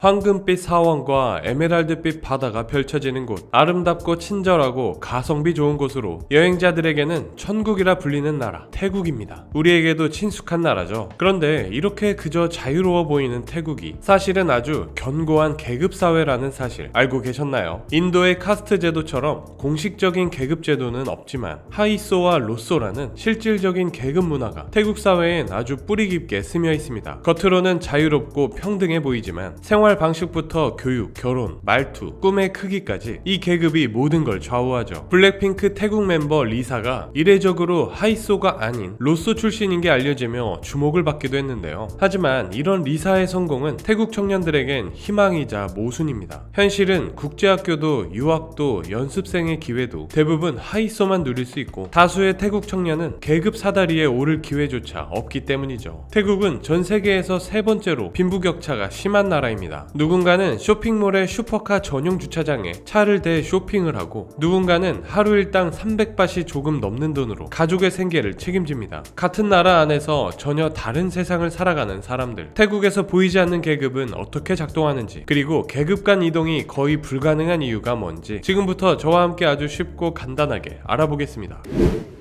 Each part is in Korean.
황금빛 사원과 에메랄드빛 바다가 펼쳐지는 곳, 아름답고 친절하고 가성비 좋은 곳으로 여행자들에게는 천국이라 불리는 나라, 태국입니다. 우리에게도 친숙한 나라죠. 그런데 이렇게 그저 자유로워 보이는 태국이 사실은 아주 견고한 계급사회라는 사실 알고 계셨나요? 인도의 카스트 제도처럼 공식적인 계급 제도는 없지만 하이소와 로소라는 실질적인 계급 문화가 태국 사회엔 아주 뿌리 깊게 스며 있습니다. 겉으로는 자유롭고 평등해 보이지만 생활 방식부터 교육, 결혼, 말투, 꿈의 크기까지 이 계급이 모든 걸 좌우하죠. 블랙핑크 태국 멤버 리사가 이례적으로 하이소가 아닌 로소 출신인 게 알려지며 주목을 받기도 했는데요. 하지만 이런 리사의 성공은 태국 청년들에겐 희망이자 모순입니다. 현실은 국제학교도 유학도 연습생의 기회도 대부분 하이소만 누릴 수 있고 다수의 태국 청년은 계급 사다리에 오를 기회조차 없기 때문이죠. 태국은 전 세계에서 세 번째로 빈부격차가 심한 나라입니다. 누군가는 쇼핑몰의 슈퍼카 전용 주차장에 차를 대 쇼핑을 하고 누군가는 하루 일당 300바시 조금 넘는 돈으로 가족의 생계를 책임집니다. 같은 나라 안에서 전혀 다른 세상을 살아가는 사람들, 태국에서 보이지 않는 계급은 어떻게 작동하는지, 그리고 계급 간 이동이 거의 불가능한 이유가 뭔지 지금부터 저와 함께 아주 쉽고 간단하게 알아보겠습니다.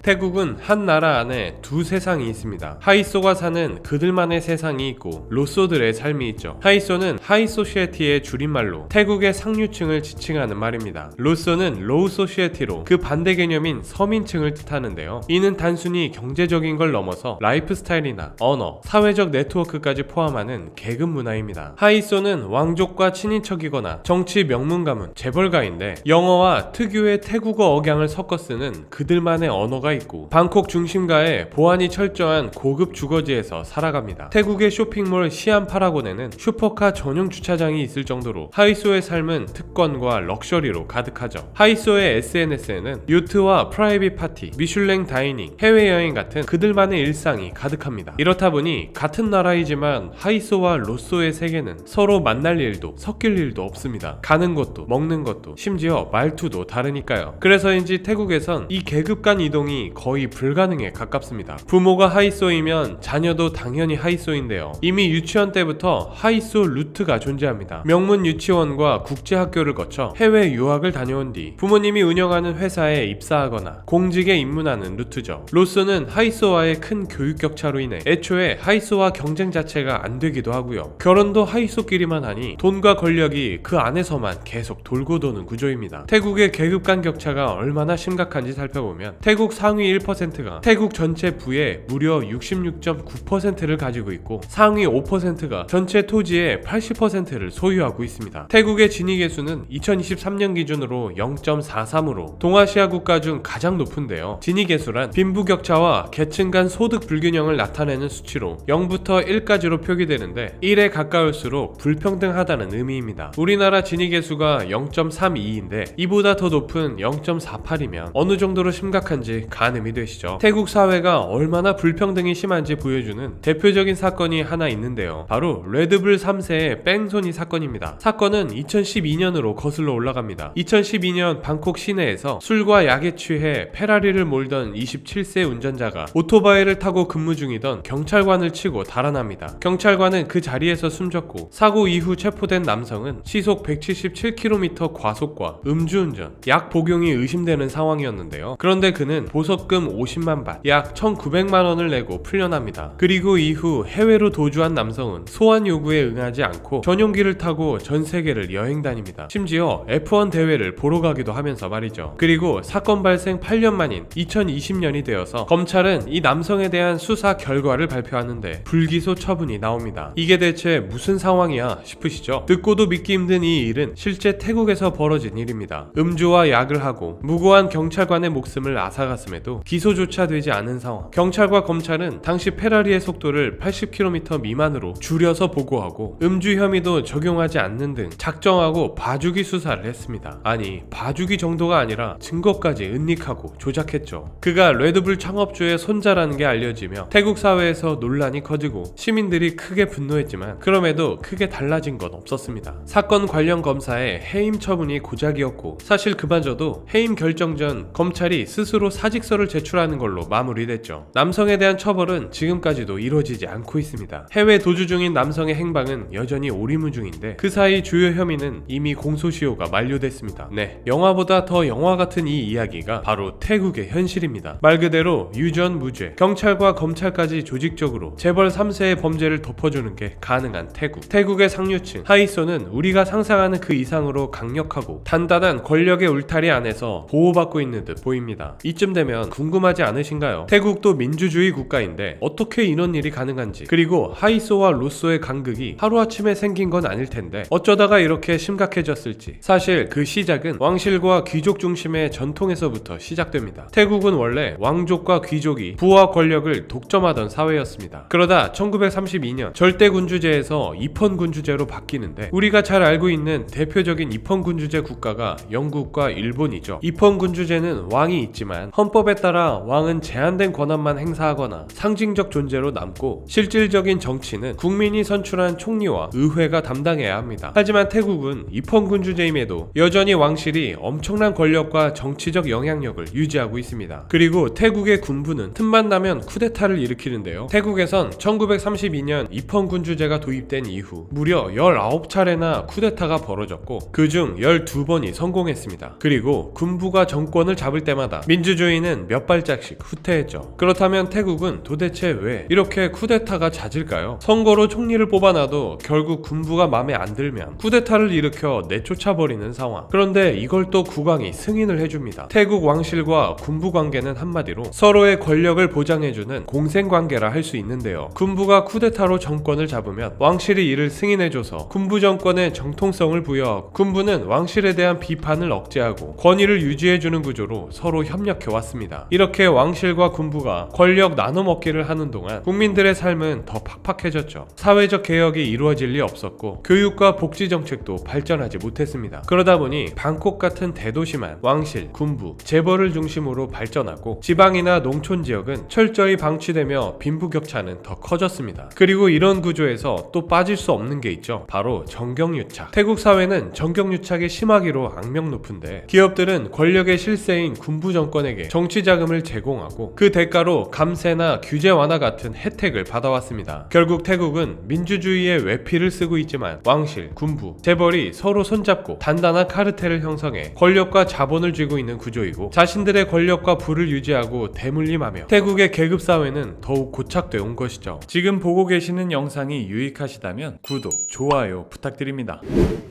태국은 한 나라 안에 두 세상이 있습니다. 하이소가 사는 그들만의 세상이 있고 로소들의 삶이 있죠. 하이소는 하이소시에티의 줄임말로 태국의 상류층을 지칭하는 말입니다. 로소는 로우 소시에티로 그 반대 개념인 서민층을 뜻하는데요. 이는 단순히 경제적인 걸 넘어서 라이프 스타일이나 언어, 사회적 네트워크까지 포함하는 계급 문화입니다. 하이소는 왕족과 친인척이거나 정치 명문 가문, 재벌가인데 영어와 특유의 태국어 억양을 섞어 쓰는 그들만의 언어가 있고 방콕 중심가에 보안이 철저한 고급 주거지에서 살아갑니다. 태국의 쇼핑몰 시안 파라곤에는 슈퍼카 전용 주차장이 있을 정도로 하이소의 삶은 특권과 럭셔리로 가득하죠. 하이소의 SNS에는 요트와 프라이빗 파티, 미슐랭 다이닝, 해외여행 같은 그들만의 일상이 가득합니다. 이렇다 보니 같은 나라이지만 하이소와 로소의 세계는 서로 만날 일도 섞일 일도 없습니다. 가는 곳도 먹는 것도 심지어 말투도 다르니까요. 그래서인지 태국에선 이 계급 간 이동이 거의 불가능에 가깝습니다. 부모가 하이소이면 자녀도 당연히 하이소인데요. 이미 유치원 때부터 하이소 루트가 존재합니다. 명문 유치원과 국제학교를 거쳐 해외 유학을 다녀온 뒤 부모님이 운영하는 회사에 입사하거나 공직에 입문하는 루트죠. 로스는 하이소와의 큰 교육 격차로 인해 애초에 하이소와 경쟁 자체가 안 되기도 하고요. 결혼도 하이소끼리만 하니 돈과 권력이 그 안에서만 계속 돌고 도는 구조입니다. 태국의 계급 간 격차가 얼마나 심각한지 살펴보면 태국 상위 1%가 태국 전체 부의 무려 66.9%를 가지고 있고 상위 5%가 전체 토지의 80%를 소유하고 있습니다. 태국의 지니계수는 2023년 기준으로 0.43으로 동아시아 국가 중 가장 높은데요. 지니계수란 빈부격차와 계층 간 소득 불균형을 나타내는 수치로 0부터 1까지로 표기되는데 1에 가까울수록 불평등하다는 의미입니다. 우리나라 지니계수가 0.32인데 이보다 더 높은 0.48이면 어느 정도로 심각한지 가늠이 되시죠. 태국 사회가 얼마나 불평등이 심한지 보여주는 대표적인 사건이 하나 있는데요. 바로 레드불 3세의 뺑소니 사건입니다. 사건은 2012년으로 거슬러 올라갑니다. 2012년 방콕 시내에서 술과 약에 취해 페라리를 몰던 27세 운전자가 오토바이를 타고 근무 중이던 경찰관을 치고 달아납니다. 경찰관은 그 자리에서 숨졌고 사고 이후 체포된 남성은 시속 177km 과속과 음주운전, 약 복용이 의심되는 상황이었는데요. 그런데 그는 보석금 50만 바, 약 1,900만 원을 내고 풀려납니다. 그리고 이후 해외로 도주한 남성은 소환 요구에 응하지 않고 전용기를 타고 전 세계를 여행 다닙니다. 심지어 F1 대회를 보러 가기도 하면서 말이죠. 그리고 사건 발생 8년 만인 2020년이 되어서 검찰은 이 남성에 대한 수사 결과를 발표하는데 불기소 처분이 나옵니다. 이게 대체 무슨 상황이야 싶으시죠? 듣고도 믿기 힘든 이 일은 실제 태국에서 벌어진 일입니다. 음주와 약을 하고 무고한 경찰관의 목숨을 앗아갔음에도 기소조차 되지 않은 상황. 경찰과 검찰은 당시 페라리의 속도를 80km 미만으로 줄여서 보고하고 음주 혐의도 적용하지 않는 등 작정하고 봐주기 수사를 했습니다. 아니, 봐주기 정도가 아니라 증거까지 은닉하고 조작했죠. 그가 레드불 창업주의 손자라는 게 알려지며 태국 사회에서 논란이 커지고 시민들이 크게 분노했지만 그럼에도 크게 달라진 건 없었습니다. 사건 관련 검사의 해임 처분이 고작이었고 사실 그마저도 해임 결정 전 검찰이 스스로 사직 탄핵서를 제출하는 걸로 마무리됐죠. 남성에 대한 처벌은 지금까지도 이루어지지 않고 있습니다. 해외 도주 중인 남성의 행방은 여전히 오리무 중인데 그 사이 주요 혐의는 이미 공소시효가 만료됐습니다. 네, 영화보다 더 영화 같은 이 이야기가 바로 태국의 현실입니다. 말 그대로 유전 무죄, 경찰과 검찰까지 조직적으로 재벌 3세의 범죄를 덮어주는 게 가능한 태국. 태국의 상류층 하이소는 우리가 상상하는 그 이상으로 강력하고 단단한 권력의 울타리 안에서 보호받고 있는 듯 보입니다. 이쯤 되면 궁금하지 않으신가요? 태국도 민주주의 국가인데 어떻게 이런 일이 가능한지, 그리고 하이소와 로소의 간극이 하루아침에 생긴 건 아닐 텐데 어쩌다가 이렇게 심각해졌을지. 사실 그 시작은 왕실과 귀족 중심의 전통에서부터 시작됩니다. 태국은 원래 왕족과 귀족이 부와 권력을 독점하던 사회였습니다. 그러다 1932년 절대군주제에서 입헌군주제로 바뀌는데, 우리가 잘 알고 있는 대표적인 입헌군주제 국가가 영국과 일본이죠. 입헌군주제는 왕이 있지만 헌법에 따라 왕은 제한된 권한만 행사하거나 상징적 존재로 남고, 실질적인 정치는 국민이 선출한 총리와 의회가 담당해야 합니다. 하지만 태국은 입헌군주제임에도 여전히 왕실이 엄청난 권력과 정치적 영향력을 유지하고 있습니다. 그리고 태국의 군부는 틈만 나면 쿠데타를 일으키는데요. 태국에선 1932년 입헌군주제가 도입된 이후 무려 19차례나 쿠데타가 벌어졌고 그중 12번이 성공했습니다. 그리고 군부가 정권을 잡을 때마다 민주주의는 몇 발짝씩 후퇴했죠. 그렇다면 태국은 도대체 왜 이렇게 쿠데타가 잦을까요? 선거로 총리를 뽑아놔도 결국 군부가 마음에 안 들면 쿠데타를 일으켜 내쫓아버리는 상황. 그런데 이걸 또 국왕이 승인을 해줍니다. 태국 왕실과 군부 관계는 한마디로 서로의 권력을 보장해주는 공생관계라 할 수 있는데요. 군부가 쿠데타로 정권을 잡으면 왕실이 이를 승인해줘서 군부 정권에 정통성을 부여하고, 군부는 왕실에 대한 비판을 억제하고 권위를 유지해주는 구조로 서로 협력해왔습니다. 이렇게 왕실과 군부가 권력 나눠먹기를 하는 동안 국민들의 삶은 더 팍팍해졌죠. 사회적 개혁이 이루어질 리 없었고 교육과 복지 정책도 발전하지 못했습니다. 그러다 보니 방콕 같은 대도시만 왕실, 군부, 재벌을 중심으로 발전하고 지방이나 농촌 지역은 철저히 방치되며 빈부격차는 더 커졌습니다. 그리고 이런 구조에서 또 빠질 수 없는 게 있죠. 바로 정경유착. 태국 사회는 정경유착이 심하기로 악명 높은데, 기업들은 권력의 실세인 군부 정권에게 정치 자금을 제공하고 그 대가로 감세나 규제 완화 같은 혜택을 받아왔습니다. 결국 태국은 민주주의의 외피를 쓰고 있지만 왕실, 군부, 재벌이 서로 손잡고 단단한 카르텔을 형성해 권력과 자본을 쥐고 있는 구조이고, 자신들의 권력과 부를 유지하고 대물림하며 태국의 계급사회는 더욱 고착되어 온 것이죠. 지금 보고 계시는 영상이 유익하시다면 구독, 좋아요 부탁드립니다.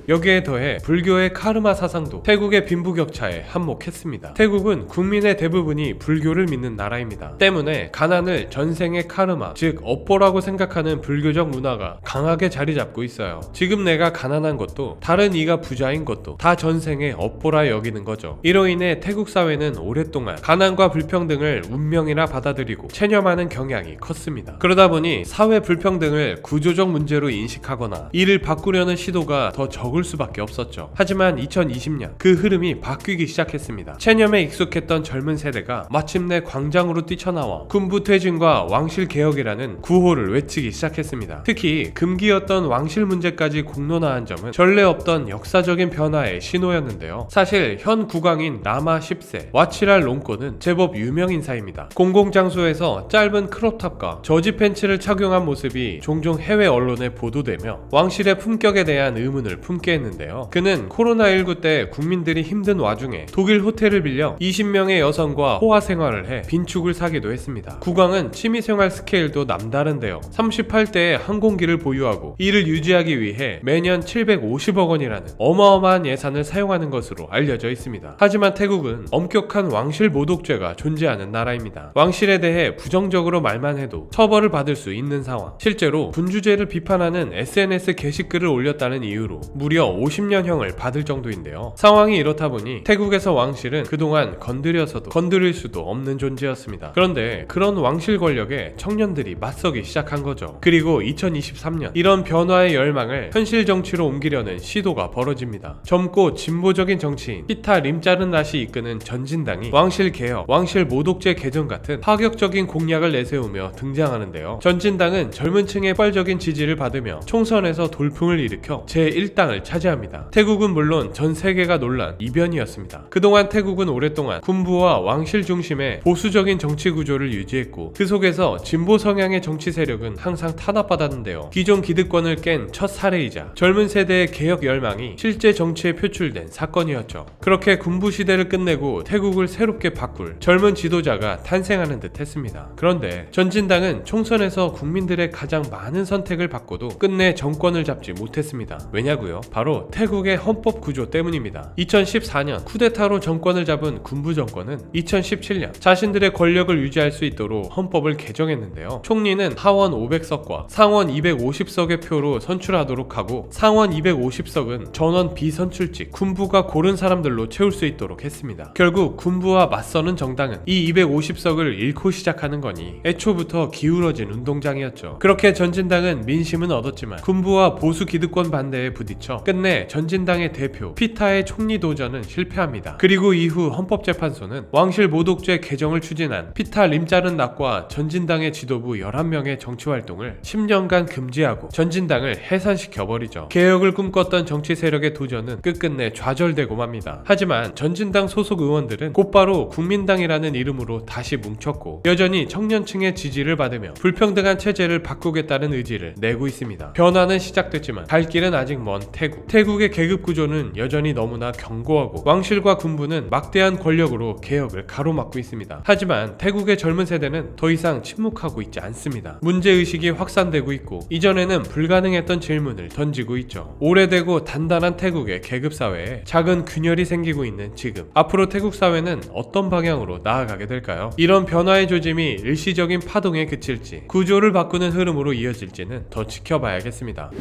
여기에 더해 불교의 카르마 사상도 태국의 빈부격차에 한몫했습니다. 태국은 국민의 대부분이 불교를 믿는 나라입니다. 때문에 가난을 전생의 카르마, 즉 업보라고 생각하는 불교적 문화가 강하게 자리 잡고 있어요. 지금 내가 가난한 것도 다른 이가 부자인 것도 다 전생의 업보라 여기는 거죠. 이로 인해 태국 사회는 오랫동안 가난과 불평등을 운명이라 받아들이고 체념하는 경향이 컸습니다. 그러다 보니 사회 불평등을 구조적 문제로 인식하거나 이를 바꾸려는 시도가 더 적을 수밖에 없었죠. 하지만 2020년 그 흐름이 바뀌기 시작했습니다. 체념에 익숙했던 젊은 세대가 마침내 광장으로 뛰쳐나와 군부 퇴진과 왕실 개혁이라는 구호를 외치기 시작했습니다. 특히 금기였던 왕실 문제까지 공론화한 점은 전례 없던 역사적인 변화의 신호였는데요. 사실 현 국왕인 라마 10세 와치랄 롱꼬는 제법 유명 인사입니다. 공공장소에서 짧은 크롭탑과 저지 팬츠를 착용한 모습이 종종 해외 언론에 보도되며 왕실의 품격에 대한 의문을 품게 했는데요. 그는 코로나19 때 국민들이 힘든 와중에 독일 호텔을 빌려 20명의 여성과 호화 생활을 해 빈축을 사기도 했습니다. 국왕은 취미생활 스케일도 남다른데요. 38대의 항공기를 보유하고 이를 유지하기 위해 매년 750억 원이라는 어마어마한 예산을 사용하는 것으로 알려져 있습니다. 하지만 태국은 엄격한 왕실 모독죄가 존재하는 나라입니다. 왕실에 대해 부정적으로 말만 해도 처벌을 받을 수 있는 상황. 실제로 군주제를 비판하는 SNS 게시글을 올렸다는 이유로 무려 50년형을 받을 정도인데요. 상황이 이렇다 보니 태국에서 왕실은 그동안 건드려서도 건드릴 수도 없는 존재였습니다. 그런데 그런 왕실 권력에 청년들이 맞서기 시작한 거죠. 그리고 2023년 이런 변화의 열망을 현실 정치로 옮기려는 시도가 벌어집니다. 젊고 진보적인 정치인 피타 림자른낫이 이끄는 전진당이 왕실 개혁, 왕실 모독죄 개정 같은 파격적인 공약을 내세우며 등장하는데요. 전진당은 젊은 층의 폭발적인 지지를 받으며 총선에서 돌풍을 일으켜 제1당을 차지합니다. 태국은 물론 전 세계가 놀란 이변이었습니다. 그동안 태국은 오랫동안 군부와 왕실 왕실 중심의 보수적인 정치 구조를 유지했고 그 속에서 진보 성향의 정치 세력은 항상 탄압받았는데요. 기존 기득권을 깬 첫 사례이자 젊은 세대의 개혁 열망이 실제 정치에 표출된 사건이었죠. 그렇게 군부 시대를 끝내고 태국을 새롭게 바꿀 젊은 지도자가 탄생하는 듯 했습니다. 그런데 전진당은 총선에서 국민들의 가장 많은 선택을 받고도 끝내 정권을 잡지 못했습니다. 왜냐고요? 바로 태국의 헌법 구조 때문입니다. 2014년 쿠데타로 정권을 잡은 군부 정권은 2017년 자신들의 권력을 유지할 수 있도록 헌법을 개정했는데요. 총리는 하원 500석과 상원 250석의 표로 선출하도록 하고 상원 250석은 전원 비선출직 군부가 고른 사람들로 채울 수 있도록 했습니다. 결국 군부와 맞서는 정당은 이 250석을 잃고 시작하는 거니 애초부터 기울어진 운동장이었죠. 그렇게 전진당은 민심은 얻었지만 군부와 보수 기득권 반대에 부딪혀 끝내 전진당의 대표 피타의 총리 도전은 실패합니다. 그리고 이후 헌법재판소는 왕실 모독죄 개정을 추진한 피타 림자른낙과 전진당의 지도부 11명의 정치활동을 10년간 금지하고 전진당을 해산시켜버리죠. 개혁을 꿈꿨던 정치 세력의 도전은 끝끝내 좌절되고 맙니다. 하지만 전진당 소속 의원들은 곧바로 국민당이라는 이름으로 다시 뭉쳤고 여전히 청년층의 지지를 받으며 불평등한 체제를 바꾸겠다는 의지를 내고 있습니다. 변화는 시작됐지만 갈 길은 아직 먼 태국. 태국의 계급 구조는 여전히 너무나 견고하고 왕실과 군부는 막대한 권력으로 개혁을 가로막고 있습니다. 하지만 태국의 젊은 세대는 더 이상 침묵하고 있지 않습니다. 문제의식이 확산되고 있고 이전에는 불가능했던 질문을 던지고 있죠. 오래되고 단단한 태국의 계급사회에 작은 균열이 생기고 있는 지금 앞으로 태국 사회는 어떤 방향으로 나아가게 될까요? 이런 변화의 조짐이 일시적인 파동에 그칠지 구조를 바꾸는 흐름으로 이어질지는 더 지켜봐야겠습니다.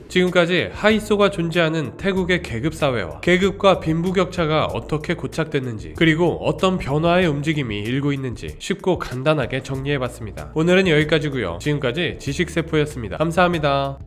지금까지 하이소가 존재하는 태국의 계급사회와 계급과 빈부격차가 어떻게 고착됐는지 그리고 어떤 변화의 움직임이 일고 있는지 쉽고 간단하게 정리해봤습니다. 오늘은 여기까지고요. 지금까지 지식세포였습니다. 감사합니다.